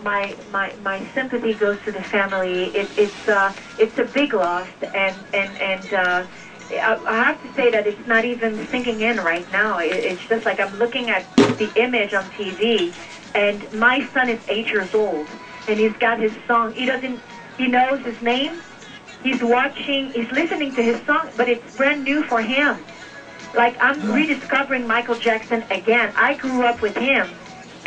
my sympathy goes to the family. It's a big loss, and I have to say that it's not even sinking in right now. It's just like I'm looking at the image on TV, and my son is 8 years old, and he's got his song. He knows his name. He's watching, he's listening to his song, but it's brand new for him. Like, I'm rediscovering Michael Jackson again. I grew up with him,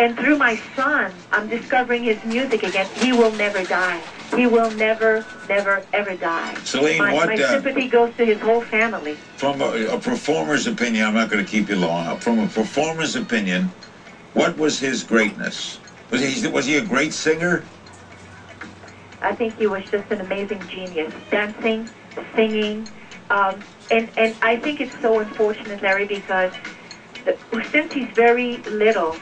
and through my son, I'm discovering his music again. He will never die. He will never, never, ever die. Celine, my sympathy goes to his whole family. From a performer's opinion, I'm not going to keep you long. From a performer's opinion, what was his greatness? Was he a great singer? I think he was just an amazing genius. Dancing, singing, and I think it's so unfortunate, Larry, because since he's very little,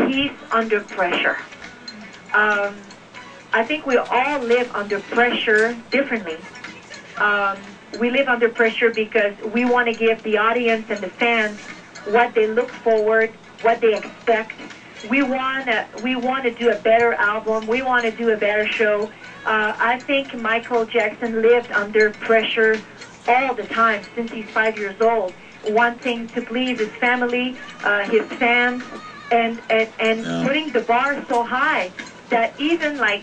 he's under pressure. I think we all live under pressure differently. We live under pressure because we want to give the audience and the fans what they look forward, what they expect. We want to do a better album. We want to do a better show. I think Michael Jackson lived under pressure all the time since he's 5 years old, wanting to please his family, his fans, and putting the bar so high that even like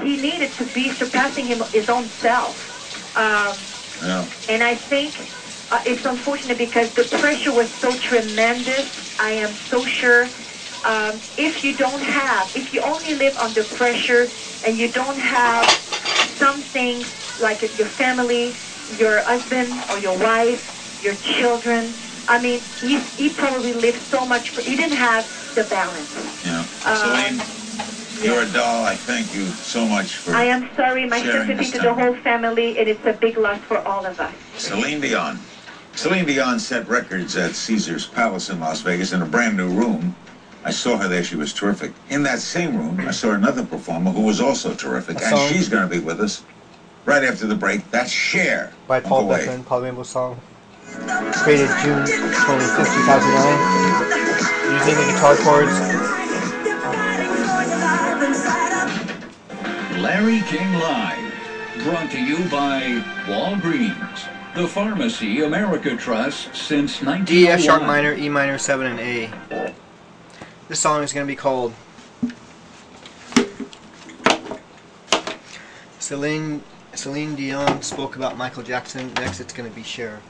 he needed to be surpassing his own self. And I think it's unfortunate because the pressure was so tremendous. I am so sure if you only live under pressure and you don't have something like your family, your husband or your wife, your children, I mean, he probably lived so much, he didn't have the balance. Yeah. Celine, you're a doll. I thank you so much for I am sorry, my sharing sympathy this to time. the whole family, and it's a big loss for all of us. Celine Dion. Celine Dion set records at Caesar's Palace in Las Vegas in a brand new room. I saw her there. She was terrific. In that same room, I saw another performer who was also terrific, and she's going to be with us right after the break. That's Cher. By Paul Beckman, Paul Rainbow song. Created June 25th, 2009. Using the guitar chords. Larry King Live. Brought to you by Walgreens. The Pharmacy America Trust since 1901. D, F sharp minor, E minor, 7, and A. This song is going to be called Celine Dion spoke about Michael Jackson. Next it's going to be Cher.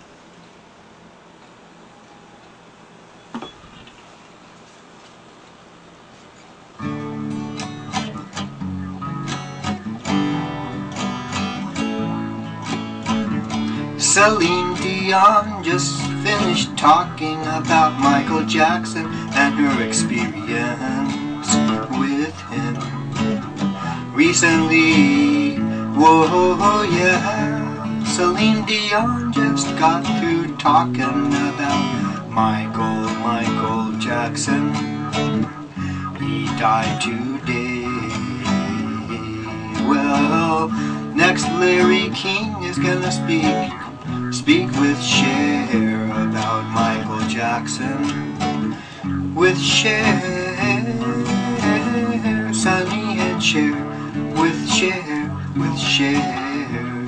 Celine Dion just finished talking about Michael Jackson and her experience with him recently. Whoa, yeah. Celine Dion just got through talking about Michael Jackson. He died today. Well, next Larry King is gonna speak with Cher about Michael Jackson. With Cher, Sonny and Cher. With Cher,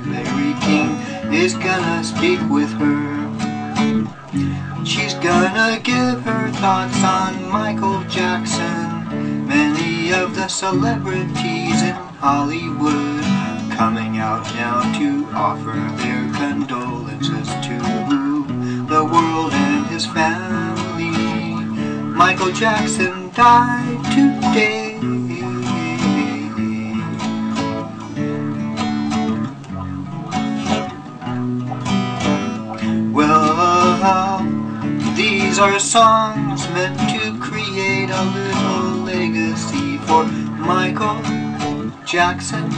Larry King is gonna speak with her. She's gonna give her thoughts on Michael Jackson. Many of the celebrities in Hollywood coming out now to offer their condolences to the world and his family. Michael Jackson died today. Well, these are songs meant to create a little legacy for Michael Jackson.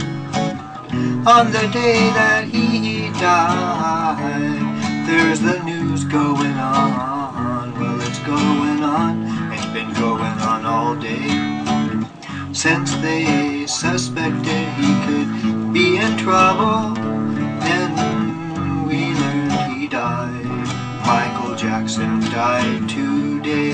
On the day that he died, there's the news going on. Well, it's going on. It's been going on all day. Since they suspected he could be in trouble, then we learned he died. Michael Jackson died today,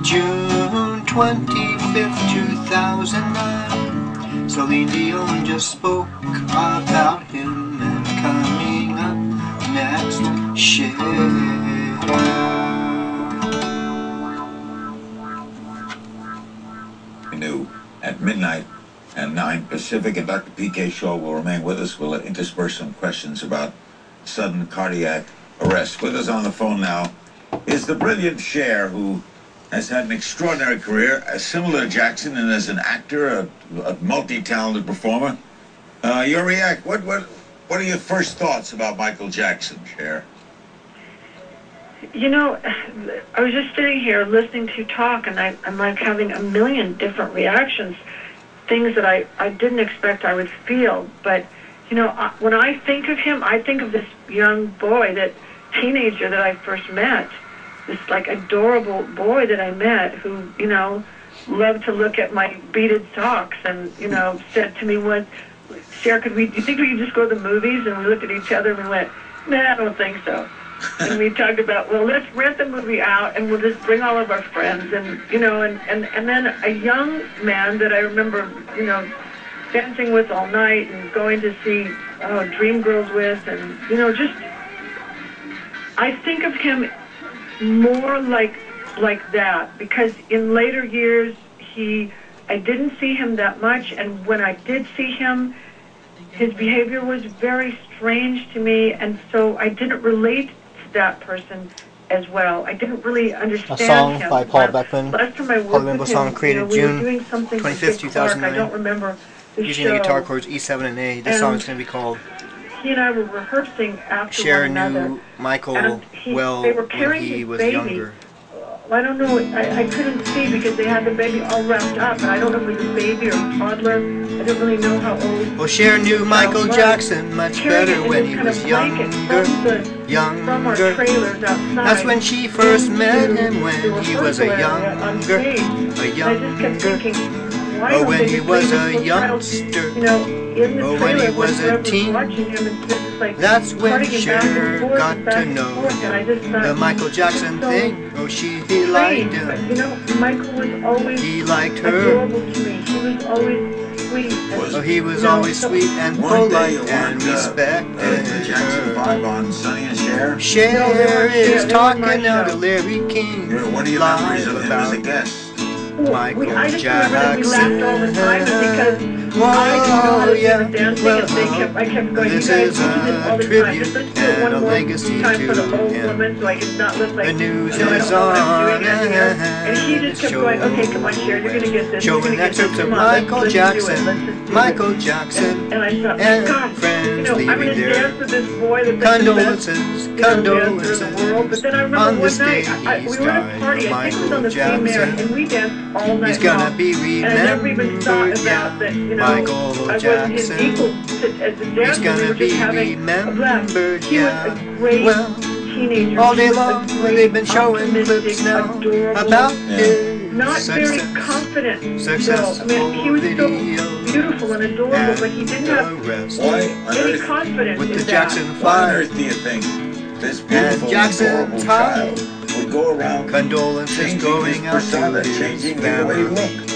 June 25th, 2009. Celine Dion just spoke about him, and coming up next, Cher. New at midnight and 9 Pacific, and Dr. P.K. Shaw will remain with us. We'll intersperse some questions about sudden cardiac arrest. With us on the phone now is the brilliant Cher, who has had an extraordinary career, similar to Jackson, and as an actor, a multi-talented performer. Your react. What are your first thoughts about Michael Jackson, Cher? You know, I was just sitting here listening to you talk, and I'm like having a million different reactions, things that I didn't expect I would feel. But, you know, when I think of him, I think of this young boy, that teenager that I first met, this, like, adorable boy that I met who, you know, loved to look at my beaded socks and, you know, said to me once, Cher, do you think we could just go to the movies? And we looked at each other and we went, nah, I don't think so. And we talked about, well, let's rent the movie out and we'll just bring all of our friends. And, you know, and then a young man that I remember, you know, dancing with all night and going to see Dreamgirls with, and, you know, just, I think of him more like that, because in later years, I didn't see him that much, and when I did see him, his behavior was very strange to me, and so I didn't relate to that person as well. I didn't really understand him. A song by Paul Beckman. Last time I worked Paul with Beckman him, song created we were June doing something 25th, 2009. I don't remember the Using show. the guitar chords E7 and A. This song is going to be called He and I were rehearsing after Cher one another. knew Michael They well were when carrying he his was baby. younger. I don't know, I couldn't see because they had the baby all wrapped up, and I don't know if it was a baby or a toddler. I didn't really know how old. Well, Cher knew Michael Jackson much better when he was younger. From our trailers outside. That's when she first met him, when he was a younger. I just kept thinking, why Oh, don't when they he just was leave a this little child, youngster. you know, in the Oh, trailer when he was a whoever's teen. watching him, and just like That's when carting him back and Cher forth got and back to and know forth, and I just him. thought, The Michael Jackson so thing, oh, he liked strange, but, him. you know, Michael was always He liked her. adorable to me. He was always sweet. And, Oh, he was you know, always so- sweet and One day you polite and learned respected the Jackson her. 5 on Sonny and Cher. Cher is they were talking my now to show. Larry King. What are your memories live of him as a about guest? Michael I just remember that we laughed all the time, and because Whoa, I didn't know how to do yeah, the dancing, well, and I kept going, this you guys is do this all a the time. tribute Just let's do it and one a more legacy time for the to old him. woman, so I can not look like, The news you know, I is don't know what I'm on, doing in here. And he just kept going, okay, come on, Cher, you're going to get this. You're showing going to get this. excerpts of Come on, let's Michael do it. Jackson, Let's just do Michael it. Jackson, And I thought, and God, friends you know, I'm going leaving to their dance with this boy that's condolences, the best, dancer in the world. But then I remember on one this day night, we were at a party, I think it was on the Queen Mary, and we danced all night He's gonna long. be And I never even thought remembered, about that, you know, Michael I wasn't his Jackson. equal as a He's dancer. We gonna were be just having a blast. remembered, He was yeah. a great Well, teenager. all day He was a long, great, they've been showing optimistic, clips now adorable, about his not very success. confident. though. Successful I mean, he was so videos beautiful and adorable, and but he didn't the have rest. Why on any earth, confidence With in the that. Jackson why on 5 earth do you think this beautiful, Jackson's adorable high. child would go around condolences changing going his out persona, to his changing the way he family. looked?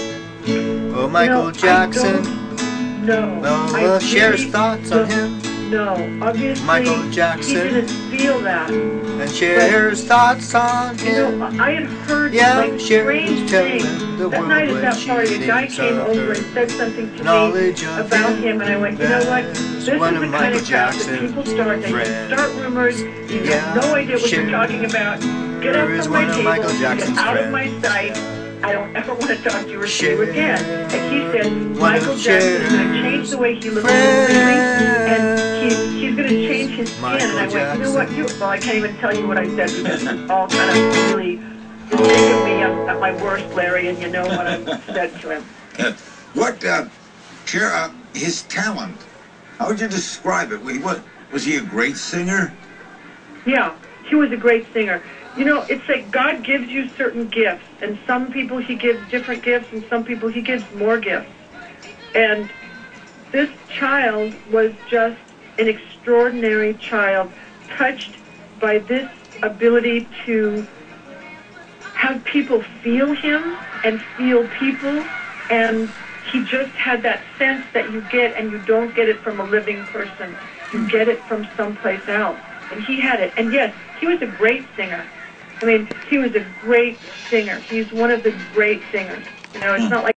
Oh, Michael I Jackson. don't know. Well, I Cher's really thoughts on don't him, know. Obviously, Michael he Jackson. didn't feel that. and Cher's thoughts on You know, him. I had heard Yeah, like Cher strange was telling things. the That world night at what that she party, a guy thinks came of over her. and said something to Knowledge me of about him, him, and I went, you know what? This is one the of kind Michael of crap that Jackson's people start. They friends. start rumors. You Yeah, have no idea what Cher. you're talking about. Get up is from my one of table. Michael Jackson's Get out of my friends. sight. I don't ever want to talk to you or see Cher. you again. And he said, One Michael of Jackson's going to Cher's change the way he looks friends. completely, and he's going to change his skin. Michael And I went, you know what? Jackson. Well, I can't even tell you what I said because it's all kind of really, you think of me at my worst, Larry, and you know what I said to him. Cher, his talent, how would you describe it? Was he a great singer? Yeah, he was a great singer. You know, it's like God gives you certain gifts, and some people he gives different gifts, and some people he gives more gifts. And this child was just an extraordinary child, touched by this ability to have people feel him and feel people, and he just had that sense that you get, and you don't get it from a living person. You get it from someplace else. And he had it. And yes, he was a great singer. I mean, he was a great singer. He's one of the great singers. You know, it's not like